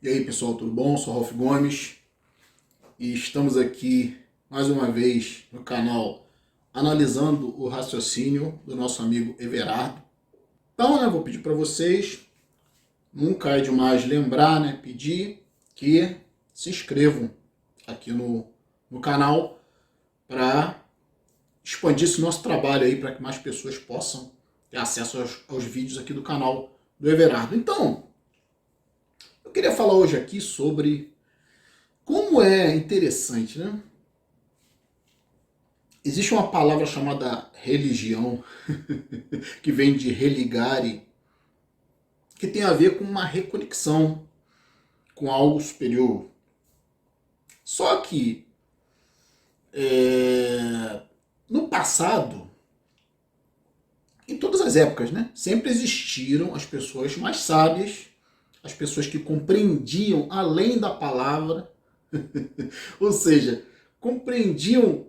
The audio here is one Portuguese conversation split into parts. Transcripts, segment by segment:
E aí pessoal, tudo bom? Sou Ralf Gomes e estamos aqui mais uma vez no canal analisando o raciocínio do nosso amigo Everardo. Então, vou pedir para vocês, nunca é demais lembrar, pedir que se inscrevam aqui no canal para expandir esse nosso trabalho aí, para que mais pessoas possam ter acesso aos vídeos aqui do canal do Everardo. Então, eu queria falar hoje aqui sobre como é interessante, Existe uma palavra chamada religião, que vem de religare, que tem a ver com uma reconexão com algo superior. Só que, no passado, em todas as épocas, sempre existiram as pessoas mais sábias, as pessoas que compreendiam além da palavra, ou seja, compreendiam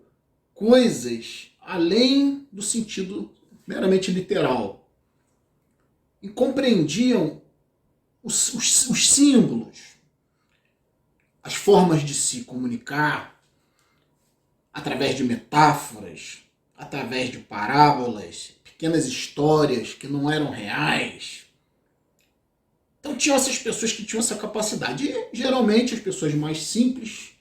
coisas além do sentido meramente literal. E compreendiam os símbolos, as formas de se comunicar, através de metáforas, através de parábolas, pequenas histórias que não eram reais. Então tinham essas pessoas que tinham essa capacidade. E geralmente as pessoas mais simples,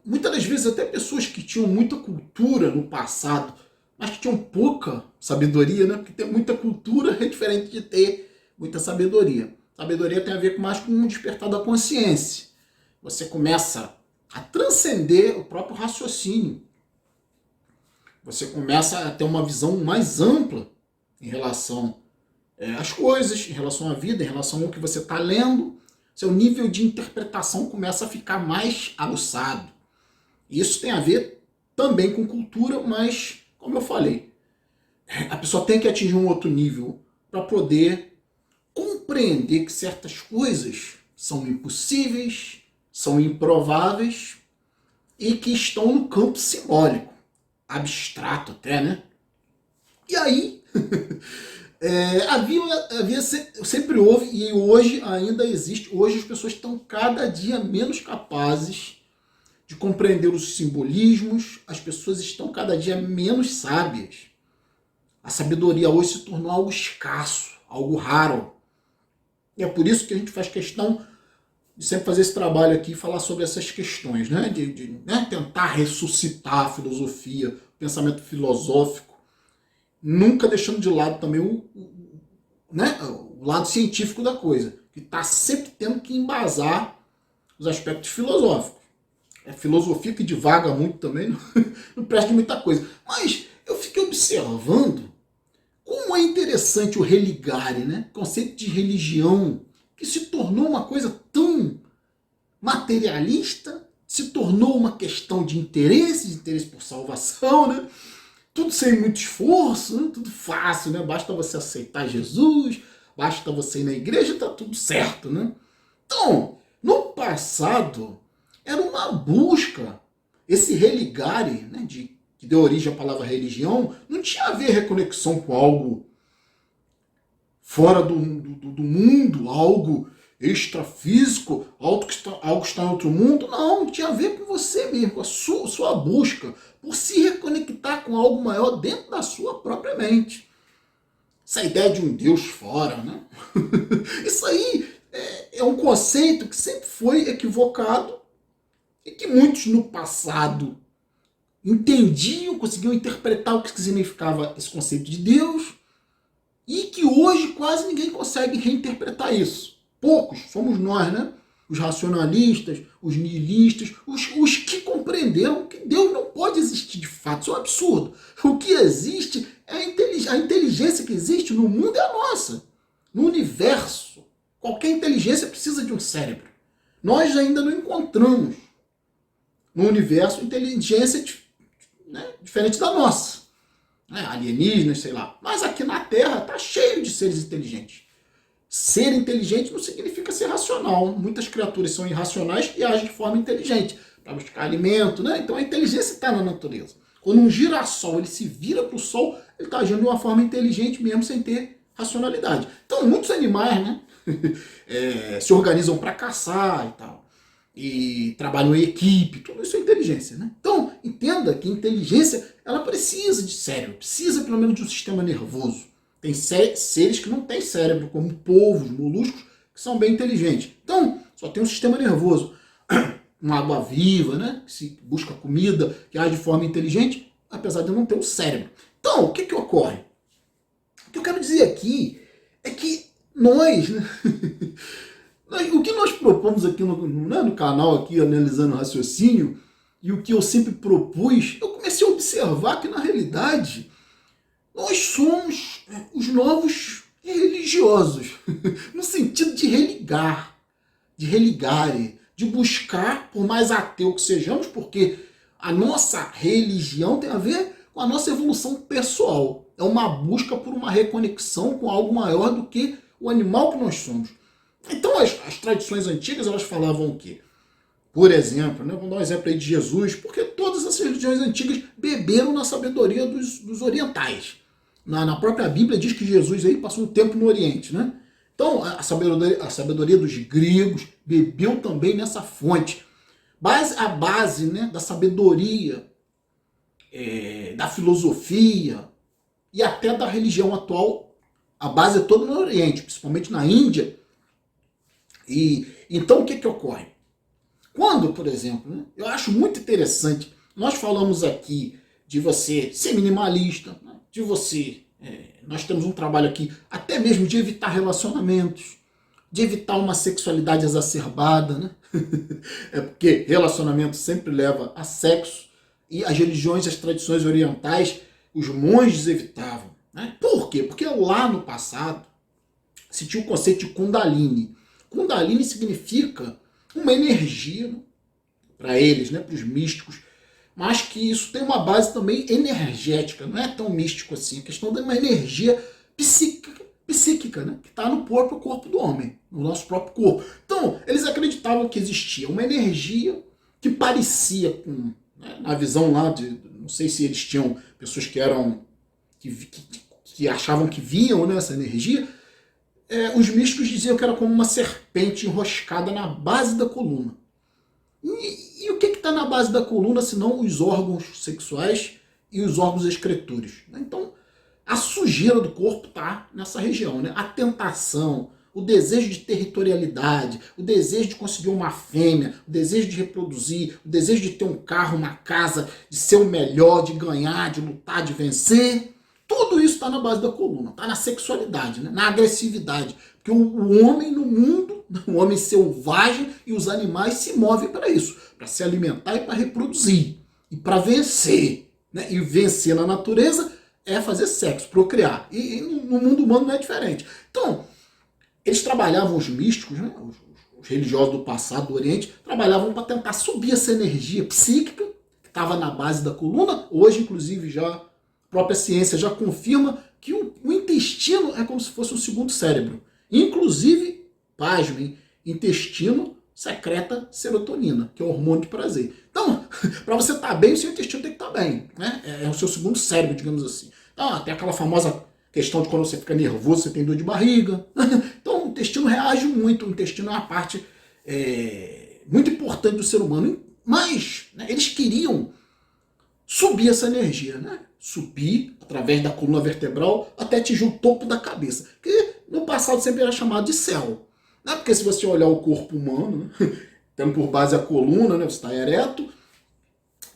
muitas das vezes até pessoas que tinham muita cultura no passado, mas que tinham pouca sabedoria, porque ter muita cultura é diferente de ter muita sabedoria. Sabedoria tem a ver mais com um despertar da consciência. Você começa a transcender o próprio raciocínio. Você começa a ter uma visão mais ampla em relação às coisas, em relação à vida, em relação ao que você está lendo. Seu nível de interpretação começa a ficar mais aguçado. Isso tem a ver também com cultura, mas, como eu falei, a pessoa tem que atingir um outro nível para poder compreender que certas coisas são impossíveis, são improváveis e que estão no campo simbólico, abstrato até, E aí, sempre houve e hoje ainda existe. Hoje as pessoas estão cada dia menos capazes de compreender os simbolismos, as pessoas estão cada dia menos sábias. A sabedoria hoje se tornou algo escasso, algo raro. E é por isso que a gente faz questão de sempre fazer esse trabalho aqui e falar sobre essas questões, de tentar ressuscitar a filosofia, o pensamento filosófico, nunca deixando de lado também o lado científico da coisa, que está sempre tendo que embasar os aspectos filosóficos. É a filosofia que divaga muito também, não presta de muita coisa. Mas eu fiquei observando como é interessante o religare, o conceito de religião, que se tornou uma coisa tão materialista, se tornou uma questão de interesse por salvação, tudo sem muito esforço, tudo fácil, basta você aceitar Jesus, basta você ir na igreja, está tudo certo. Então, no passado, era uma busca, esse religare, que deu origem à palavra religião, não tinha a ver reconexão com algo fora do mundo, algo extrafísico, algo que está em outro mundo. Não tinha a ver com você mesmo, com a sua busca por se reconectar com algo maior dentro da sua própria mente. Essa ideia de um Deus fora, Isso aí é um conceito que sempre foi equivocado e que muitos no passado entendiam, conseguiam interpretar o que significava esse conceito de Deus e que hoje quase ninguém consegue reinterpretar isso. Poucos, somos nós, Os racionalistas, os nihilistas, os que compreenderam que Deus não pode existir de fato. Isso é um absurdo. O que existe é a inteligência que existe no mundo é a nossa. No universo, qualquer inteligência precisa de um cérebro. Nós ainda não encontramos no universo inteligência diferente da nossa. Alienígenas, sei lá. Mas aqui na Terra está cheio de seres inteligentes. Ser inteligente não significa ser racional. Muitas criaturas são irracionais e agem de forma inteligente para buscar alimento, Então a inteligência está na natureza. Quando um girassol ele se vira para o sol, ele está agindo de uma forma inteligente mesmo sem ter racionalidade. Então muitos animais, se organizam para caçar e tal, e trabalham em equipe, tudo isso é inteligência, né? Então, entenda que inteligência, ela precisa de cérebro, precisa pelo menos de um sistema nervoso. Tem seres que não têm cérebro, como polvos, moluscos, que são bem inteligentes. Então, só tem um sistema nervoso. Uma água viva, né? Que se busca comida, que age de forma inteligente, apesar de não ter um cérebro. Então, o que ocorre? O que eu quero dizer aqui é que nós, né? O que nós propomos aqui no canal, aqui, analisando o raciocínio, e o que eu sempre propus, eu comecei a observar que, na realidade, nós somos os novos religiosos, no sentido de religar, de buscar, por mais ateu que sejamos, porque a nossa religião tem a ver com a nossa evolução pessoal. É uma busca por uma reconexão com algo maior do que o animal que nós somos. Então as tradições antigas, elas falavam o quê? Por exemplo, né, vamos dar um exemplo aí de Jesus, porque todas as religiões antigas beberam na sabedoria dos orientais. Na própria Bíblia diz que Jesus aí passou um tempo no Oriente, né? Então, a sabedoria dos gregos bebeu também nessa fonte. A base, né, da sabedoria, da filosofia e até da religião atual, a base é toda no Oriente, principalmente na Índia. E então, o que ocorre? Quando, por exemplo, né, eu acho muito interessante, nós falamos aqui de você ser minimalista, né, de você... nós temos um trabalho aqui até mesmo de evitar relacionamentos, de evitar uma sexualidade exacerbada, né? Porque relacionamento sempre leva a sexo, e as religiões, as tradições orientais, os monges evitavam, né? Por quê? Porque lá no passado se tinha o conceito de Kundalini. Kundalini significa uma energia, né, para eles, né, para os místicos, mas que isso tem uma base também energética, não é tão místico assim, a questão de uma energia psíquica, né, que está no próprio corpo do homem, no nosso próprio corpo. Então, eles acreditavam que existia uma energia que parecia com, né, na visão lá de, não sei se eles tinham pessoas que eram, que achavam que viam, né, essa energia, os místicos diziam que era como uma serpente enroscada na base da coluna. E o que está na base da coluna, senão os órgãos sexuais e os órgãos excretores? Então, a sujeira do corpo está nessa região, né? A tentação, o desejo de territorialidade, o desejo de conseguir uma fêmea, o desejo de reproduzir, o desejo de ter um carro, uma casa, de ser o melhor, de ganhar, de lutar, de vencer. Tudo isso está na base da coluna, está na sexualidade, né? Na agressividade. Porque o homem no mundo, o homem selvagem e os animais se movem para isso, para se alimentar e para reproduzir, e para vencer, né? E vencer na natureza é fazer sexo, procriar. E no mundo humano não é diferente. Então, eles trabalhavam, os místicos, né? Os religiosos do passado, do Oriente, trabalhavam para tentar subir essa energia psíquica que estava na base da coluna. Hoje, inclusive, já a própria ciência já confirma que o intestino é como se fosse um segundo cérebro. Inclusive, pasmem, intestino secreta serotonina, que é o hormônio de prazer. Então, para você estar bem, o seu intestino tem que estar bem, né? É o seu segundo cérebro, digamos assim. Então, tem aquela famosa questão de quando você fica nervoso, você tem dor de barriga. Então, o intestino reage muito. O intestino é uma parte muito importante do ser humano. Mas, né, eles queriam subir essa energia, né? Subir através da coluna vertebral até atingir o topo da cabeça, que no passado sempre era chamado de céu. Né? Porque se você olhar o corpo humano, né, tendo por base a coluna, né, você está ereto,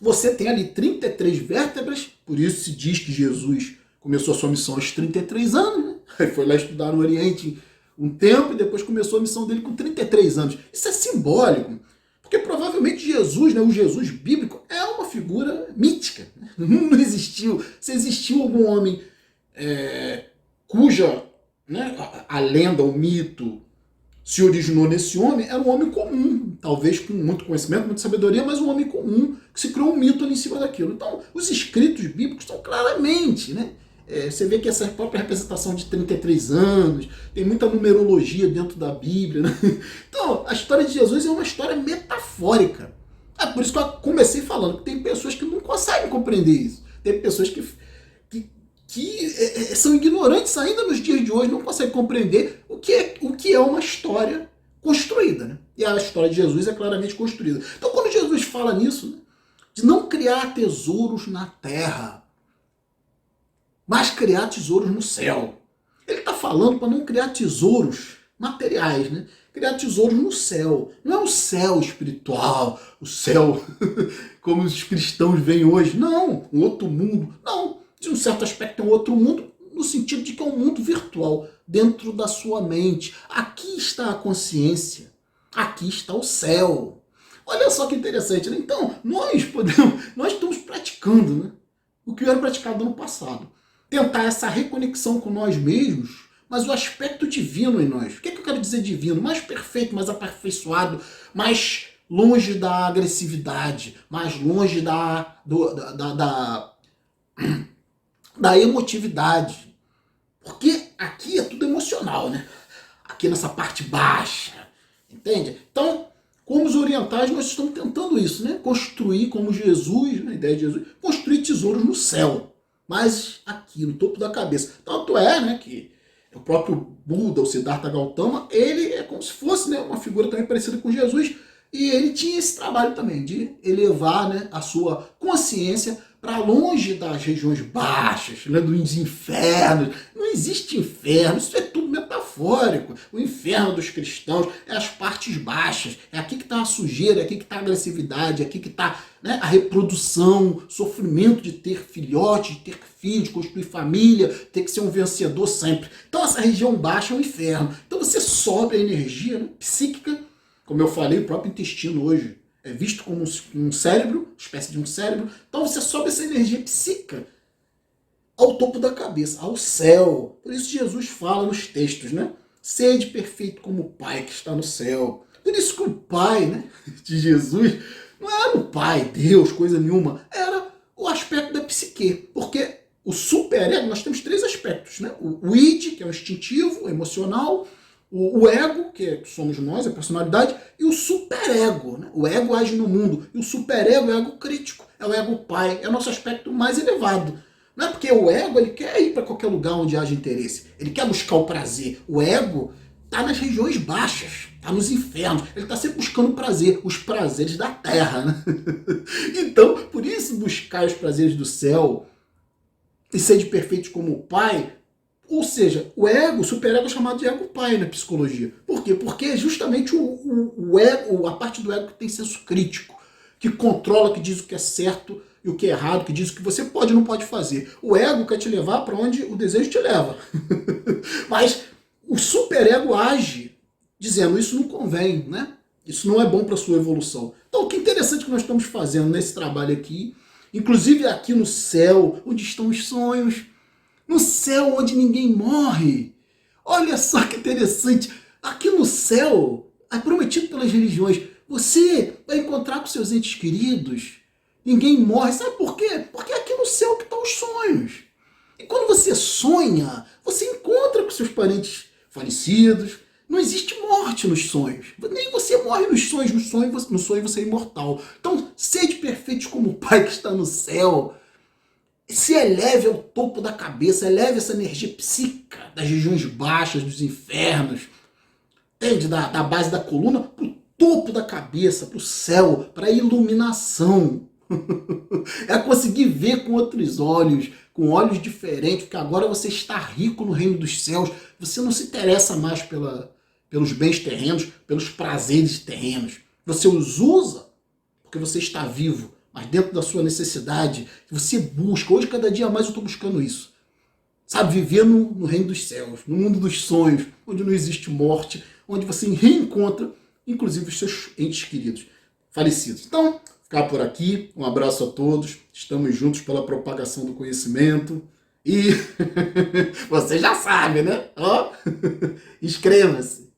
você tem ali 33 vértebras, por isso se diz que Jesus começou a sua missão aos 33 anos, né? Aí foi lá estudar no Oriente um tempo e depois começou a missão dele com 33 anos. Isso é simbólico, porque provavelmente Jesus, né, o Jesus bíblico, é uma figura mítica. Não existiu. Se existiu algum homem cuja, né, a lenda, o mito, se originou nesse homem, era um homem comum, talvez com muito conhecimento, muita sabedoria, mas um homem comum que se criou um mito ali em cima daquilo. Então, os escritos bíblicos estão claramente, né? Você vê que essa própria representação de 33 anos, tem muita numerologia dentro da Bíblia, né? Então, a história de Jesus é uma história metafórica. É por isso que eu comecei falando que tem pessoas que não conseguem compreender isso. Tem pessoas que que são ignorantes ainda nos dias de hoje, não conseguem compreender o que é uma história construída, né? E a história de Jesus é claramente construída. Então, quando Jesus fala nisso, né, de não criar tesouros na terra, mas criar tesouros no céu, ele está falando para não criar tesouros materiais, né? Criar tesouros no céu. Não é o céu espiritual, o céu como os cristãos veem hoje. Não, um outro mundo. Não, de um certo aspecto é um outro mundo, no sentido de que é um mundo virtual, dentro da sua mente. Aqui está a consciência, aqui está o céu. Olha só que interessante, né? Então, nós estamos praticando, né, o que era praticado no passado. Tentar essa reconexão com nós mesmos, mas o aspecto divino em nós. O que eu quero dizer divino? Mais perfeito, mais aperfeiçoado, mais longe da agressividade, mais longe da emotividade. Porque aqui é tudo emocional, né? Aqui nessa parte baixa, entende? Então, como os orientais, nós estamos tentando isso, né? Construir, como Jesus, na ideia de Jesus, construir tesouros no céu. Mas aqui, no topo da cabeça. Tanto é, né, que o próprio Buda, o Siddhartha Gautama, ele é como se fosse, né, uma figura também parecida com Jesus, e ele tinha esse trabalho também de elevar, né, a sua consciência para longe das regiões baixas, né, dos infernos. Não existe inferno, isso é tudo metafórico. O inferno dos cristãos é as partes baixas, é aqui que está a sujeira, é aqui que está a agressividade, é aqui que está, né, a reprodução, sofrimento de ter filhote, de ter filhos, de construir família, ter que ser um vencedor sempre. Então essa região baixa é o inferno. Então você sobe a energia, né, psíquica, como eu falei, o próprio intestino hoje é visto como um cérebro, espécie de um cérebro. Então você sobe essa energia psíquica ao topo da cabeça, ao céu. Por isso Jesus fala nos textos, né? Sede perfeito como o Pai que está no céu. Por isso que o Pai, né, de Jesus não era o Pai, Deus, coisa nenhuma. Era o aspecto da psique. Porque o superego, nós temos três aspectos, né? O id, que é o instintivo, o emocional, o ego, que somos nós, a personalidade, e o superego, né? O ego age no mundo, e o superego é o ego crítico, é o ego pai, é o nosso aspecto mais elevado. Não é porque o ego ele quer ir para qualquer lugar onde haja interesse, ele quer buscar o prazer. O ego está nas regiões baixas, está nos infernos, ele está sempre buscando prazer, os prazeres da terra. Né? Então, por isso buscar os prazeres do céu e ser de perfeitos como o Pai. Ou seja, o ego, o superego é chamado de ego pai na psicologia. Por quê? Porque é justamente o ego, a parte do ego que tem senso crítico, que controla, que diz o que é certo e o que é errado, que diz o que você pode e não pode fazer. O ego quer te levar para onde o desejo te leva. Mas o superego age dizendo isso não convém, né? Isso não é bom para a sua evolução. Então, o que é interessante que nós estamos fazendo nesse trabalho aqui, inclusive aqui no céu, onde estão os sonhos, no céu onde ninguém morre. Olha só que interessante. Aqui no céu, é prometido pelas religiões, você vai encontrar com seus entes queridos. Ninguém morre. Sabe por quê? Porque é aqui no céu que estão os sonhos. E quando você sonha, você encontra com seus parentes falecidos. Não existe morte nos sonhos. Nem você morre nos sonhos. No sonho você é imortal. Então, sede perfeitos como o Pai que está no céu. Se eleve ao topo da cabeça, eleve essa energia psíquica das regiões baixas, dos infernos, entende? Da base da coluna para o topo da cabeça, para o céu, para a iluminação. É conseguir ver com outros olhos, com olhos diferentes, porque agora você está rico no reino dos céus, você não se interessa mais pelos bens terrenos, pelos prazeres terrenos. Você os usa porque você está vivo, mas dentro da sua necessidade, você busca. Hoje, cada dia mais eu estou buscando isso. Sabe, viver no reino dos céus, no mundo dos sonhos, onde não existe morte, onde você reencontra, inclusive, os seus entes queridos, falecidos. Então, ficar por aqui. Um abraço a todos. Estamos juntos pela propagação do conhecimento. E você já sabe, né? Ó, inscreva-se.